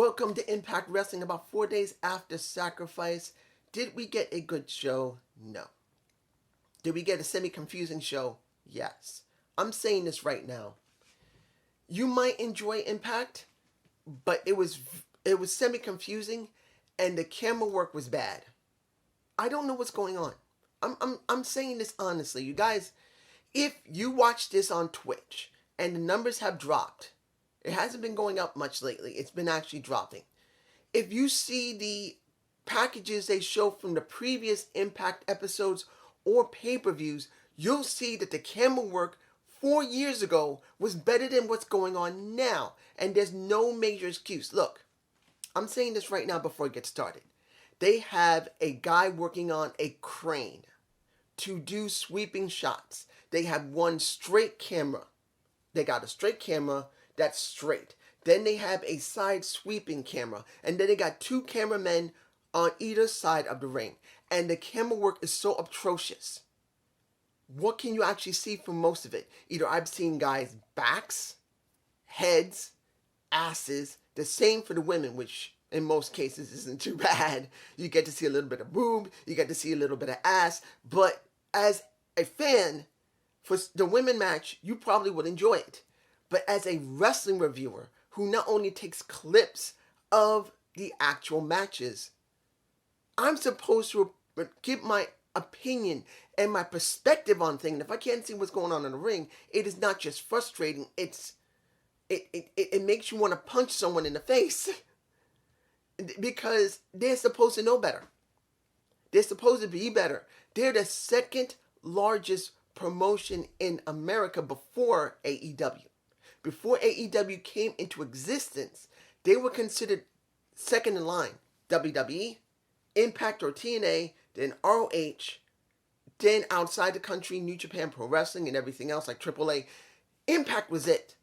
Welcome to Impact Wrestling. About 4 days after Sacrifice, did we get a good show? No. Did we get a semi-confusing show? Yes. I'm saying this right now. You might enjoy Impact, but it was semi-confusing, and the camera work was bad. I don't know what's going on. I'm saying this honestly, you guys. If you watch this on Twitch and the numbers have dropped, it hasn't been going up much lately. It's been actually dropping. If you see the packages they show from the previous Impact episodes or pay-per-views, you'll see that the camera work 4 years ago was better than what's going on now. And there's no major excuse. Look, I'm saying this right now before I get started. They have a guy working on a crane to do sweeping shots. They have one straight camera. They got a straight camera that's straight. Then they have a side sweeping camera. And then they got two cameramen on either side of the ring. And the camera work is so atrocious. What can you actually see from most of it? Either I've seen guys' backs, heads, asses. The same for the women, which in most cases isn't too bad. You get to see a little bit of boob. You get to see a little bit of ass. But as a fan, for the women match, you probably would enjoy it. But as a wrestling reviewer who not only takes clips of the actual matches, I'm supposed to give my opinion and my perspective on things. If I can't see what's going on in the ring, it is not just frustrating. It makes you want to punch someone in the face because they're supposed to know better. They're supposed to be better. They're the second largest promotion in America before AEW. Before AEW came into existence, they were considered second in line. WWE, Impact or TNA, then ROH, then outside the country, New Japan Pro Wrestling and everything else like AAA. Impact was it.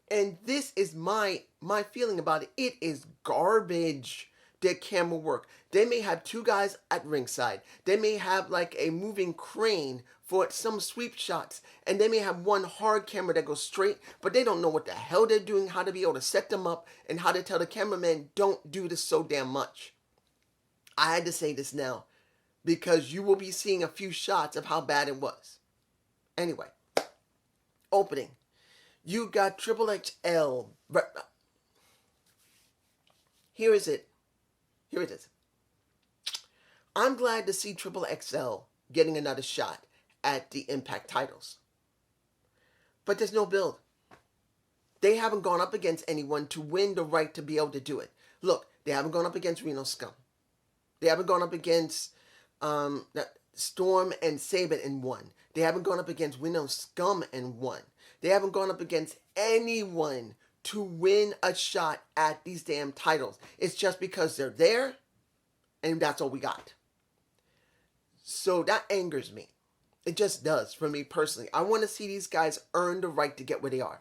And this is my feeling about it. It is garbage, their camera work. They may have two guys at ringside. They may have like a moving crane for some sweep shots. And they may have one hard camera that goes straight, but they don't know what the hell they're doing, how to be able to set them up, and how to tell the cameraman, don't do this so damn much. I had to say this now, because you will be seeing a few shots of how bad it was. Anyway, opening. You got Triple XL. Here is it. Here it is. I'm glad to see Triple XL getting another shot at the Impact titles. But there's no build. They haven't gone up against anyone to win the right to be able to do it. Look, they haven't gone up against Reno Scum. They haven't gone up against Storm and Sabin and won. They haven't gone up against Reno Scum and won. They haven't gone up against anyone to win a shot at these damn titles. It's just because they're there, and that's all we got. So that angers me. It just does for me personally. I want to see these guys earn the right to get where they are.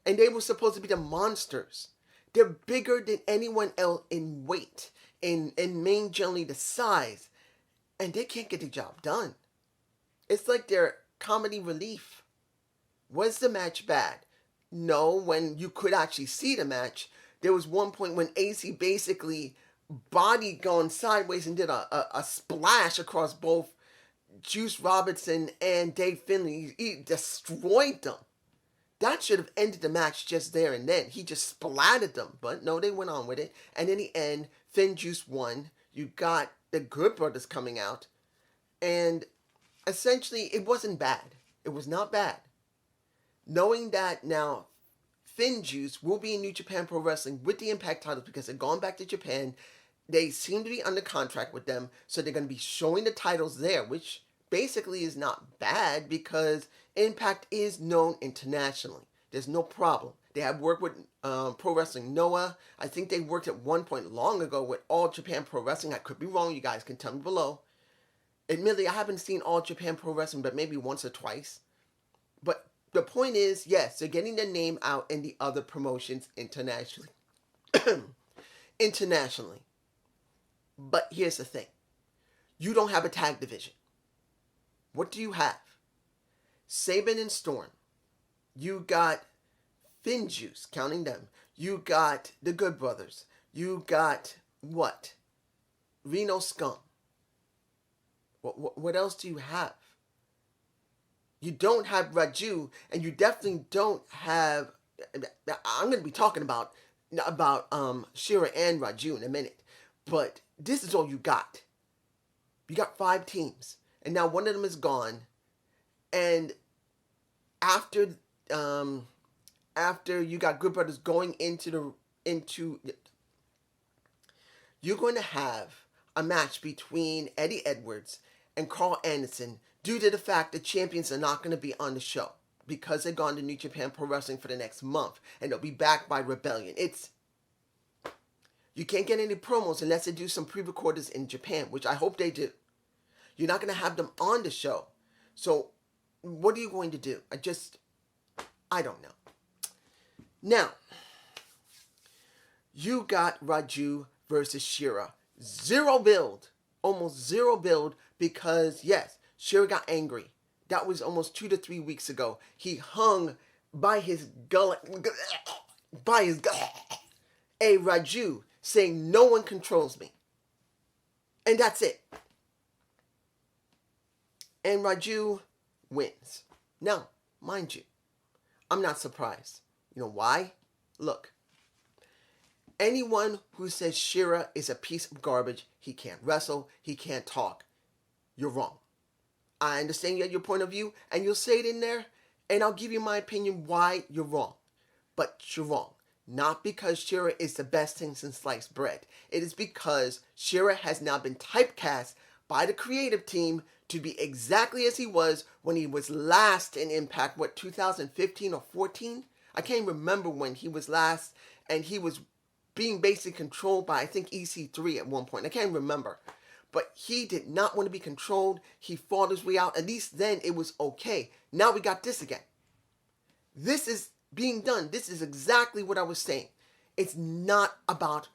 And they were supposed to be the monsters. They're bigger than anyone else in weight, in generally the size. And they can't get the job done. It's like they're comedy relief. Was the match bad? No, when you could actually see the match. There was one point when AC basically body going sideways and did a splash across both Juice Robinson and Dave Finlay. He destroyed them. That should have ended the match just there and then. He just splattered them. But no, they went on with it. And in the end, Finn Juice won. You got the Good Brothers coming out. And essentially, it wasn't bad. It was not bad. Knowing that now Finn Juice will be in New Japan Pro Wrestling with the Impact titles because they're going back to Japan. They seem to be under contract with them. So they're going to be showing the titles there, which basically is not bad because Impact is known internationally. There's no problem. They have worked with Pro Wrestling Noah. I think they worked at one point long ago with All Japan Pro Wrestling. I could be wrong. You guys can tell me below. Admittedly, I haven't seen All Japan Pro Wrestling, but maybe once or twice. But the point is, yes, they're getting their name out in the other promotions internationally. Internationally. But here's the thing. You don't have a tag division. What do you have? Sabin and Storm. You got Finn Juice, counting them. You got the Good Brothers. You got what? Reno Scum. What else do you have? You don't have Raju, and you definitely don't have. I'm going to be talking about Shira and Raju in a minute, but this is all you got. You got 5 teams, and now one of them is gone. And after you got Good Brothers going into you're going to have a match between Eddie Edwards and Carl Anderson due to the fact that champions are not going to be on the show because they're gone to New Japan Pro Wrestling for the next month, and they'll be back by Rebellion. You can't get any promos unless they do some pre-recorders in Japan, which I hope they do. You're not going to have them on the show. So what are you going to do? I don't know. Now, you got Raju versus Shira. 0 build. Almost 0 build because, yes, Shira got angry. That was almost 2 to 3 weeks ago. He hung by his gullet, a Raju saying, "No one controls me." And that's it. And Raju wins. Now, mind you, I'm not surprised. You know why? Look, anyone who says Shira is a piece of garbage, he can't wrestle, he can't talk, you're wrong. I understand your point of view, and you'll say it in there, and I'll give you my opinion why you're wrong. But you're wrong. Not because Shira is the best thing since sliced bread. It is because Shira has now been typecast by the creative team to be exactly as he was when he was last in Impact, 2015 or 14? I can't remember when he was last, and he was being basically controlled by, I think, EC3 at one point. I can't remember. But he did not want to be controlled. He fought his way out. At least then it was okay. Now we got this again. This is being done. This is exactly what I was saying. It's not about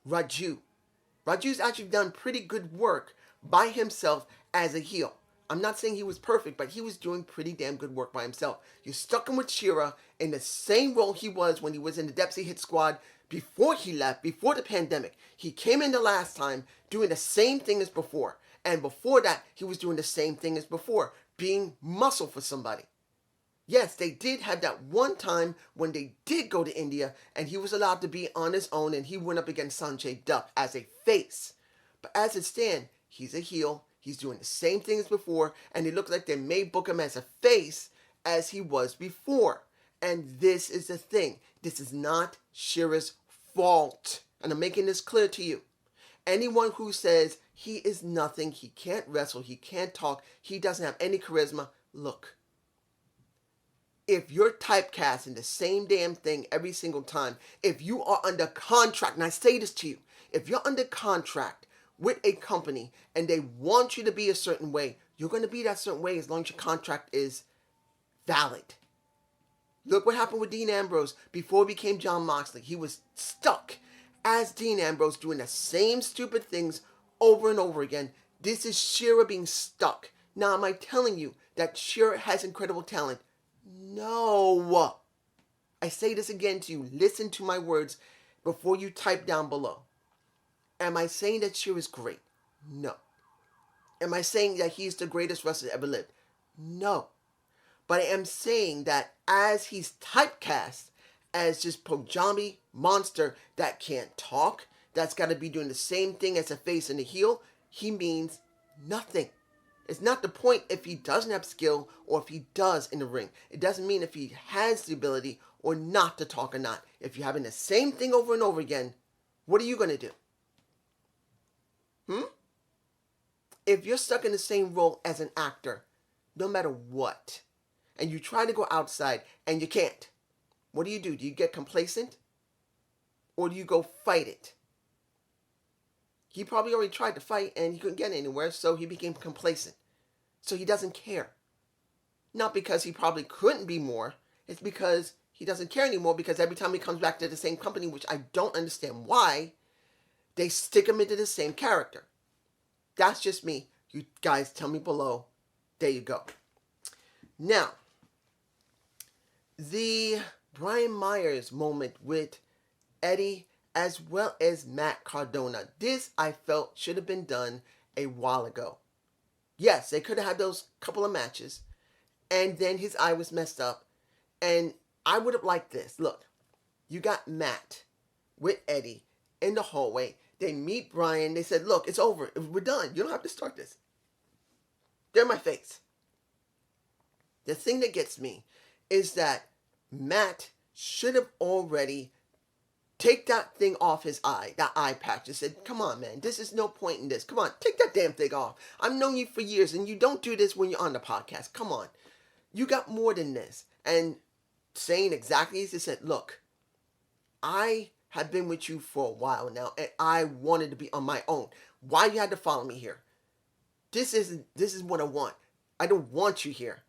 Raju. Raju's actually done pretty good work by himself as a heel. I'm not saying he was perfect, but he was doing pretty damn good work by himself. You stuck him with Shira in the same role he was when he was in the Dempsey Hit Squad before he left, before the pandemic. He came in the last time doing the same thing as before. And before that, he was doing the same thing as before, being muscle for somebody. Yes, they did have that one time when they did go to India and he was allowed to be on his own and he went up against Sanjay Dutt as a face. But as it stands, he's a heel. He's doing the same thing as before, and it looks like they may book him as a face as he was before. And this is the thing. This is not Shira's fault. And I'm making this clear to you. Anyone who says he is nothing, he can't wrestle, he can't talk, he doesn't have any charisma, look. If you're typecasting the same damn thing every single time, if you are under contract, and I say this to you, if you're under contract with a company and they want you to be a certain way, you're going to be that certain way as long as your contract is valid. Look what happened with Dean Ambrose before he became Jon Moxley. He was stuck as Dean Ambrose doing the same stupid things over and over again. This is Shira being stuck. Now, am I telling you that Shira has incredible talent? No. I say this again to you. Listen to my words before you type down below. Am I saying that Shira is great? No. Am I saying that he's the greatest wrestler ever lived? No. But I am saying that as he's typecast as just Pojambi monster that can't talk, that's got to be doing the same thing as a face and a heel, he means nothing. It's not the point if he doesn't have skill or if he does in the ring. It doesn't mean if he has the ability or not to talk or not. If you're having the same thing over and over again, what are you going to do? If you're stuck in the same role as an actor, no matter what, and you try to go outside and you can't, what do? Do you get complacent? Or do you go fight it? He probably already tried to fight and he couldn't get anywhere, so he became complacent. So he doesn't care. Not because he probably couldn't be more, it's because he doesn't care anymore, because every time he comes back to the same company, which I don't understand why, they stick him into the same character. That's just me. You guys tell me below. There you go. Now, the Brian Myers moment with Eddie as well as Matt Cardona. This, I felt, should have been done a while ago. Yes, they could have had those couple of matches, and then his eye was messed up, and I would have liked this. Look, you got Matt with Eddie in the hallway. They meet Brian. They said, look, it's over. We're done. You don't have to start this. They're in my face. The thing that gets me is that Matt should have already take that thing off his eye, that eye patch, and said, come on, man, this is no point in this. Come on, take that damn thing off. I've known you for years, and you don't do this when you're on the podcast. Come on. You got more than this. And saying exactly as he said, look, I have been with you for a while now, and I wanted to be on my own. Why you had to follow me here? This is what I want. I don't want you here.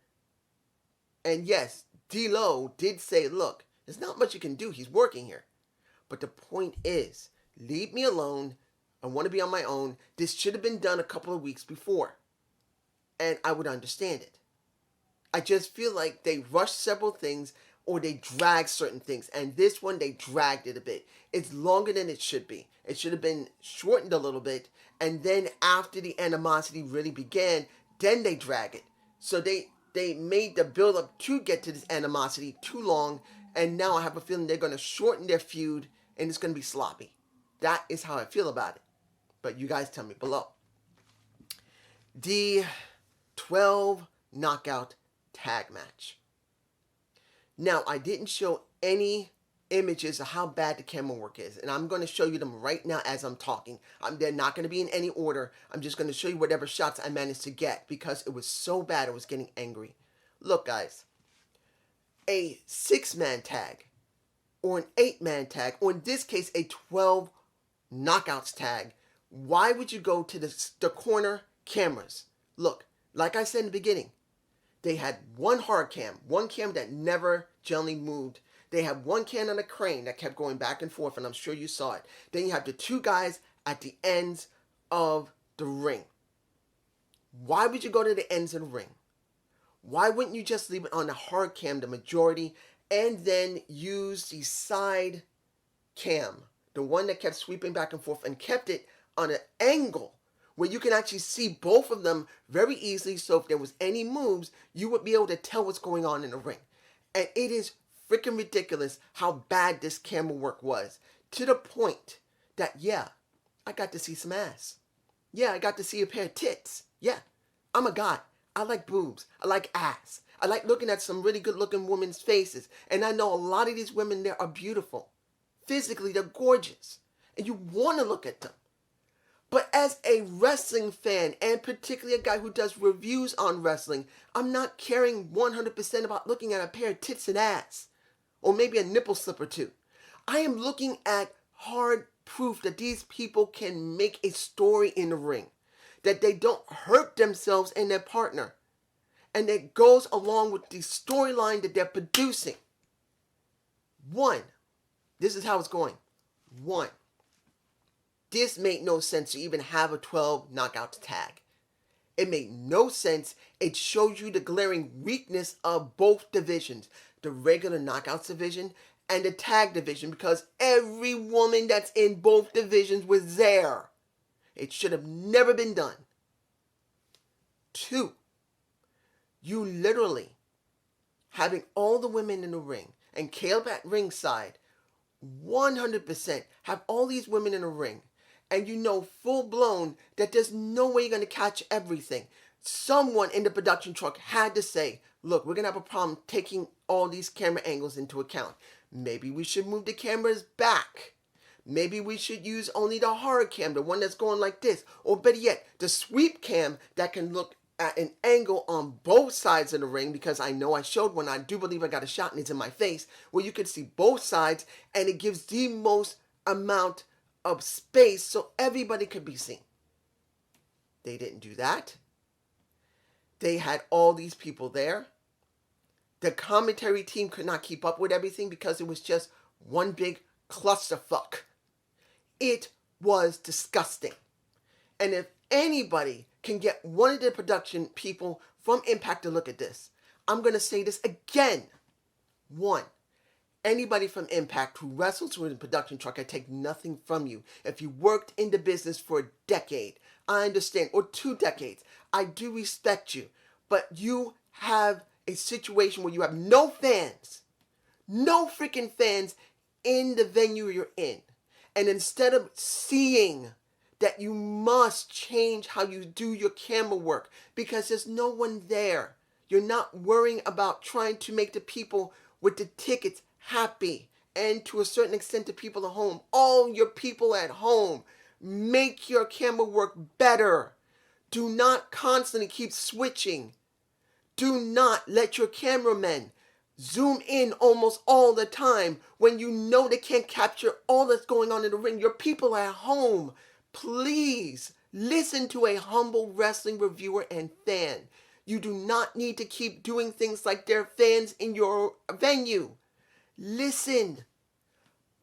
And yes, D-Lo did say, look, there's not much you can do. He's working here. But the point is, leave me alone. I want to be on my own. This should have been done a couple of weeks before, and I would understand it. I just feel like they rushed several things, or they dragged certain things. And this one, they dragged it a bit. It's longer than it should be. It should have been shortened a little bit. And then after the animosity really began, then they drag it. So they made the build-up to get to this animosity too long. And now I have a feeling they're going to shorten their feud, and it's going to be sloppy. That is how I feel about it. But you guys tell me below. The 12 knockout tag match. Now, I didn't show any images of how bad the camera work is, and I'm going to show you them right now as I'm talking. They're not going to be in any order. I'm just going to show you whatever shots I managed to get because it was so bad I was getting angry. Look, guys. A 6-man tag, or an 8-man tag, or in this case, a 12 knockouts tag. Why would you go to the corner cameras? Look, like I said in the beginning, they had one hard cam, one cam that never gently moved. They had one cam on a crane that kept going back and forth, and I'm sure you saw it. Then you have the two guys at the ends of the ring. Why would you go to the ends of the ring? Why wouldn't you just leave it on the hard cam, the majority, and then use the side cam, the one that kept sweeping back and forth, and kept it on an angle where you can actually see both of them very easily, so if there was any moves, you would be able to tell what's going on in the ring. And it is freaking ridiculous how bad this camera work was, to the point that, yeah, I got to see some ass. Yeah, I got to see a pair of tits. Yeah, I'm a guy. I like boobs. I like ass. I like looking at some really good-looking women's faces. And I know a lot of these women there are beautiful. Physically, they're gorgeous. And you want to look at them. But as a wrestling fan, and particularly a guy who does reviews on wrestling, I'm not caring 100% about looking at a pair of tits and ass. Or maybe a nipple slip or two. I am looking at hard proof that these people can make a story in the ring. That they don't hurt themselves and their partner. And it goes along with the storyline that they're producing. 1. This is how it's going. 1. This made no sense to even have a 12 knockouts tag. It made no sense. It shows you the glaring weakness of both divisions. The regular knockouts division and the tag division. Because every woman that's in both divisions was there. It should have never been done. 2, you literally, having all the women in the ring, and Caleb at ringside, 100% have all these women in the ring, and you know full blown that there's no way you're going to catch everything. Someone in the production truck had to say, look, we're going to have a problem taking all these camera angles into account. Maybe we should move the cameras back. Maybe we should use only the hard cam, the one that's going like this. Or better yet, the sweep cam that can look at an angle on both sides of the ring, because I know I showed one. I do believe I got a shot and it's in my face, where you can see both sides and it gives the most amount of space so everybody could be seen. They didn't do that. They had all these people there. The commentary team could not keep up with everything because it was just one big clusterfuck. It was disgusting. And if anybody can get one of the production people from Impact to look at this, I'm going to say this again. 1, Anybody from Impact who wrestles with a production truck, I take nothing from you. If you worked in the business for a decade, I understand, or 2 decades, I do respect you. But you have a situation where you have no fans, no freaking fans in the venue you're in. And instead of seeing that you must change how you do your camera work because there's no one there, you're not worrying about trying to make the people with the tickets happy, and to a certain extent the people at home, all your people at home, make your camera work better. Do not constantly keep switching. Do not let your cameramen zoom in almost all the time when you know they can't capture all that's going on in the ring. Your people at home, please listen to a humble wrestling reviewer and fan. You do not need to keep doing things like they're fans in your venue. Listen.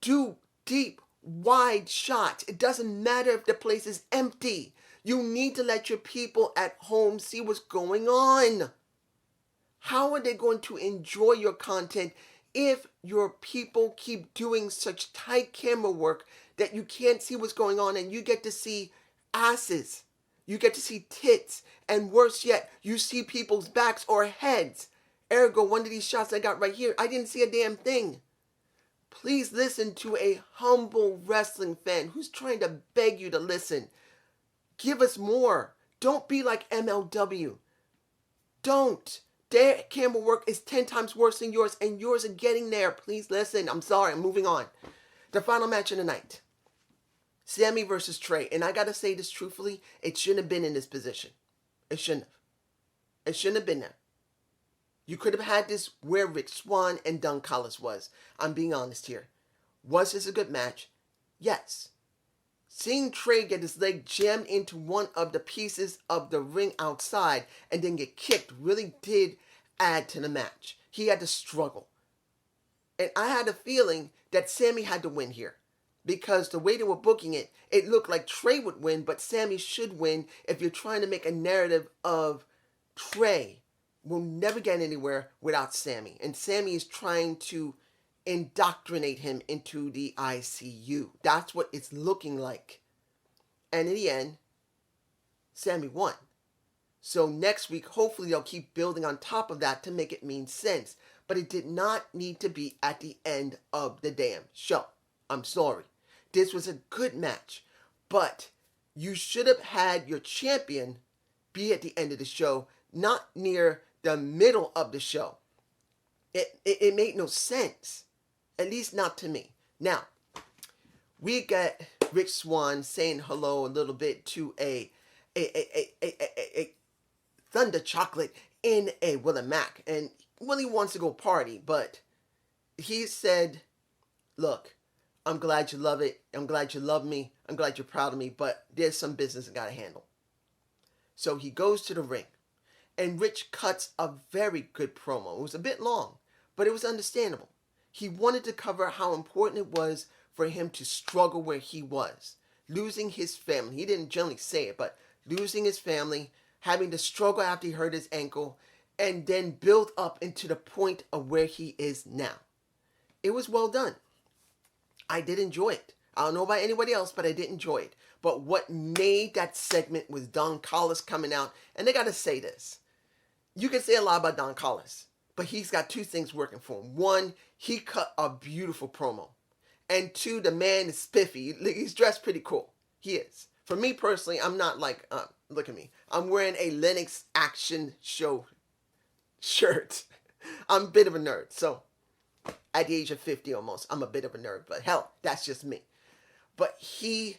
Do deep, wide shots. It doesn't matter if the place is empty. You need to let your people at home see what's going on. How are they going to enjoy your content if your people keep doing such tight camera work that you can't see what's going on and you get to see asses? You get to see tits, and worse yet, you see people's backs or heads. Ergo, one of these shots I got right here, I didn't see a damn thing. Please listen to a humble wrestling fan who's trying to beg you to listen. Give us more. Don't be like MLW. Don't. Their camera work is 10 times worse than yours, and yours are getting there. Please listen. I'm sorry. I'm moving on. The final match of the night. Sammy versus Trey. And I got to say this truthfully, it shouldn't have been in this position. It shouldn't have. It shouldn't have been there. You could have had this where Rick Swann and Don Callis was. I'm being honest here. Was this a good match? Yes. Seeing Trey get his leg jammed into one of the pieces of the ring outside and then get kicked really did add to the match. He had to struggle. And I had a feeling that Sammy had to win here. Because the way they were booking it, it looked like Trey would win, but Sammy should win if you're trying to make a narrative of Trey will never get anywhere without Sammy. And Sammy is trying to indoctrinate him into the ICU. That's what it's looking like. And in the end, Sammy won. So next week, hopefully they'll keep building on top of that to make it mean sense. But it did not need to be at the end of the damn show. I'm sorry. This was a good match. But you should have had your champion be at the end of the show, not near the middle of the show. It made no sense. At least not to me. Now, we got Rick Swann saying hello a little bit to a Thunder Chocolate in a Willie Mack. And Willie wants to go party, but he said, look, I'm glad you love it. I'm glad you love me. I'm glad you're proud of me, but there's some business I gotta handle. So he goes to the ring, and Rich cuts a very good promo. It was a bit long, but it was understandable. He wanted to cover how important it was for him to struggle where he was. Losing his family. He didn't generally say it, but losing his family, having to struggle after he hurt his ankle, and then build up into the point of where he is now. It was well done. I did enjoy it. I don't know about anybody else, but I did enjoy it. But what made that segment was Don Callis coming out, and they got to say this. You can say a lot about Don Callis, but he's got two things working for him. One, he cut a beautiful promo. And two, the man is spiffy. He's dressed pretty cool. He is. For me personally, I'm not like, look at me. I'm wearing a Lennox Action Show shirt. I'm a bit of a nerd. So, at the age of 50 almost, I'm a bit of a nerd. But hell, that's just me. But he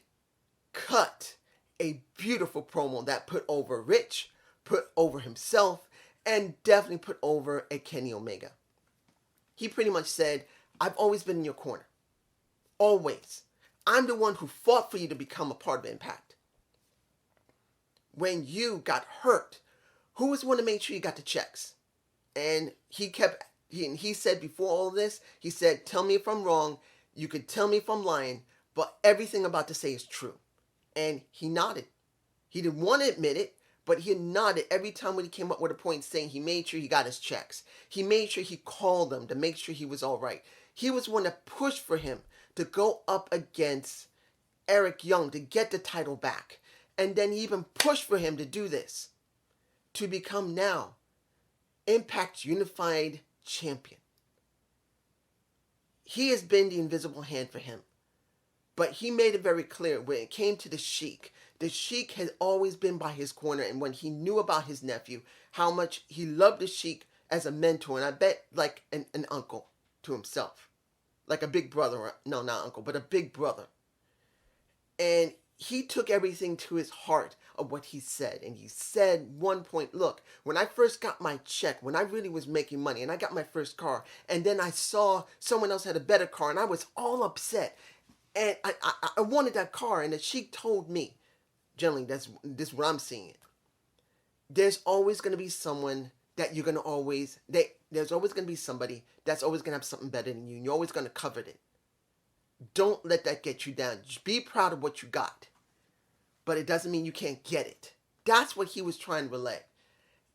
cut a beautiful promo that put over Rich, put over himself, and definitely put over a Kenny Omega. He pretty much said, I've always been in your corner. Always. I'm the one who fought for you to become a part of Impact. When you got hurt, who was the one to make sure you got the checks? And he said before all of this, he said, tell me if I'm wrong, you could tell me if I'm lying, but everything I'm about to say is true. And he nodded. He didn't want to admit it, but he nodded every time when he came up with a point saying he made sure he got his checks. He made sure he called them to make sure he was all right. He was one that pushed for him to go up against Eric Young to get the title back. And then he even pushed for him to do this, to become now Impact's unified champion. He has been the invisible hand for him. But he made it very clear when it came to the Sheik has always been by his corner. And when he knew about his nephew, how much he loved the Sheik as a mentor, and I bet like an uncle to himself. Like a big brother, or, no, not uncle, but a big brother. And he took everything to his heart of what he said. And he said one point, look, when I first got my check, when I really was making money, and I got my first car, and then I saw someone else had a better car, and I was all upset. And I wanted that car, and the Sheik told me, generally, this is what I'm seeing. There's always going to be someone that you're going to always, there's always going to be somebody that's always going to have something better than you, and you're always going to covet it. Don't let that get you down. Just be proud of what you got. But it doesn't mean you can't get it. That's what he was trying to relay.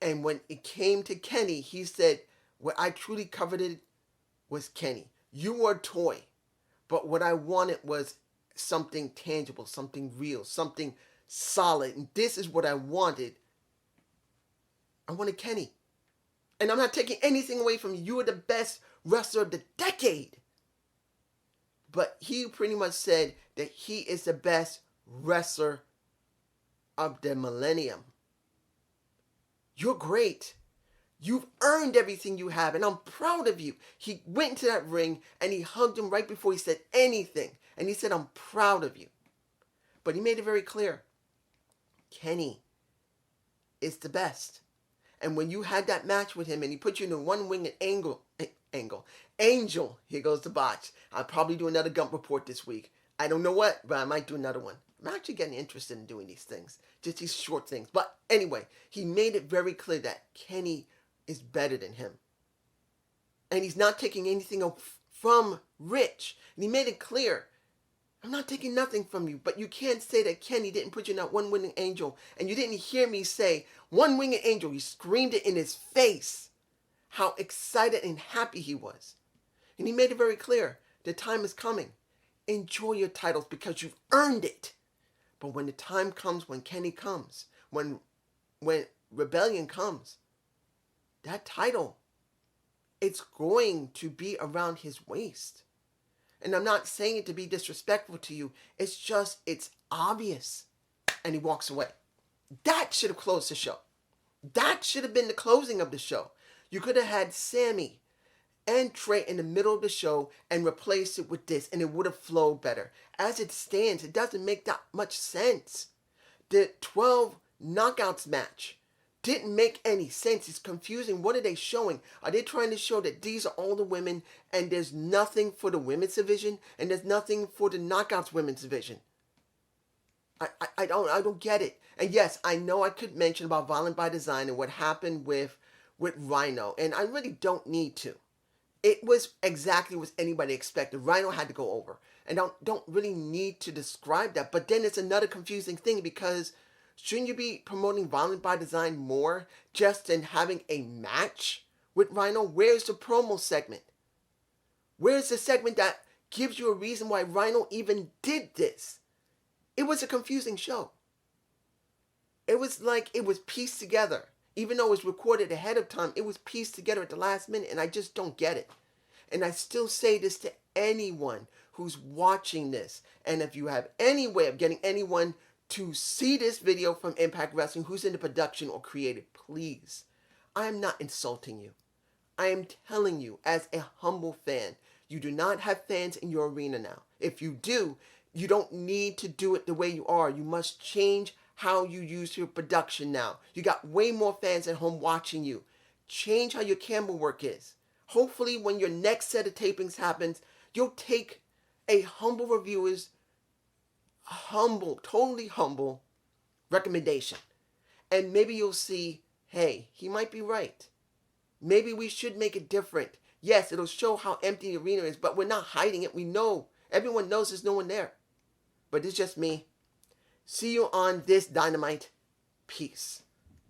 And when it came to Kenny, he said, what I truly coveted was Kenny. You were a toy. But what I wanted was something tangible, something real, something solid. And this is what I wanted. I wanted Kenny. And I'm not taking anything away from you. You are the best wrestler of the decade. But he pretty much said that he is the best wrestler of the millennium. You're great. You've earned everything you have, and I'm proud of you. He went into that ring, and he hugged him right before he said anything. And he said, I'm proud of you. But he made it very clear. Kenny is the best. And when you had that match with him, and he put you in a one-winged angel, here goes the botch. I'll probably do another Gump report this week. I don't know what, but I might do another one. I'm actually getting interested in doing these things. Just these short things. But anyway, he made it very clear that Kenny is better than him. And he's not taking anything from Rich. And he made it clear, I'm not taking nothing from you, but you can't say that Kenny didn't put you in that one-winged angel. And you didn't hear me say, one-winged angel. He screamed it in his face, how excited and happy he was. And he made it very clear, the time is coming. Enjoy your titles because you've earned it. But when the time comes, when Kenny comes, when Rebellion comes, that title, it's going to be around his waist. And I'm not saying it to be disrespectful to you. It's just, it's obvious. And he walks away. That should have closed the show. That should have been the closing of the show. You could have had Sammy and Trey in the middle of the show and replaced it with this, and it would have flowed better. As it stands, it doesn't make that much sense. The 12 knockouts match didn't make any sense. It's confusing. What are they showing? Are they trying to show that these are all the women and there's nothing for the women's division and there's nothing for the knockouts women's division? I don't get it. And yes, I know I could mention about Violent by Design and what happened with Rhino, and I really don't need to. It was exactly what anybody expected. Rhino had to go over. And I don't really need to describe that. But then it's another confusing thing because shouldn't you be promoting Violent by Design more just than having a match with Rhino? Where's the promo segment? Where's the segment that gives you a reason why Rhino even did this? It was a confusing show. It was like it was pieced together. Even though it was recorded ahead of time, it was pieced together at the last minute, and I just don't get it. And I still say this to anyone who's watching this. And if you have any way of getting anyone to see this video from Impact Wrestling who's in the production or creative, please. I am not insulting you. I am telling you, as a humble fan, you do not have fans in your arena now. If you do, you don't need to do it the way you are. You must change how you use your production now. You got way more fans at home watching you. Change how your camera work is. Hopefully when your next set of tapings happens, you'll take a humble reviewer's totally humble recommendation. And maybe you'll see, hey, he might be right. Maybe we should make it different. Yes, it'll show how empty the arena is, but we're not hiding it. We know. Everyone knows there's no one there. But it's just me. See you on this Dynamite. Peace.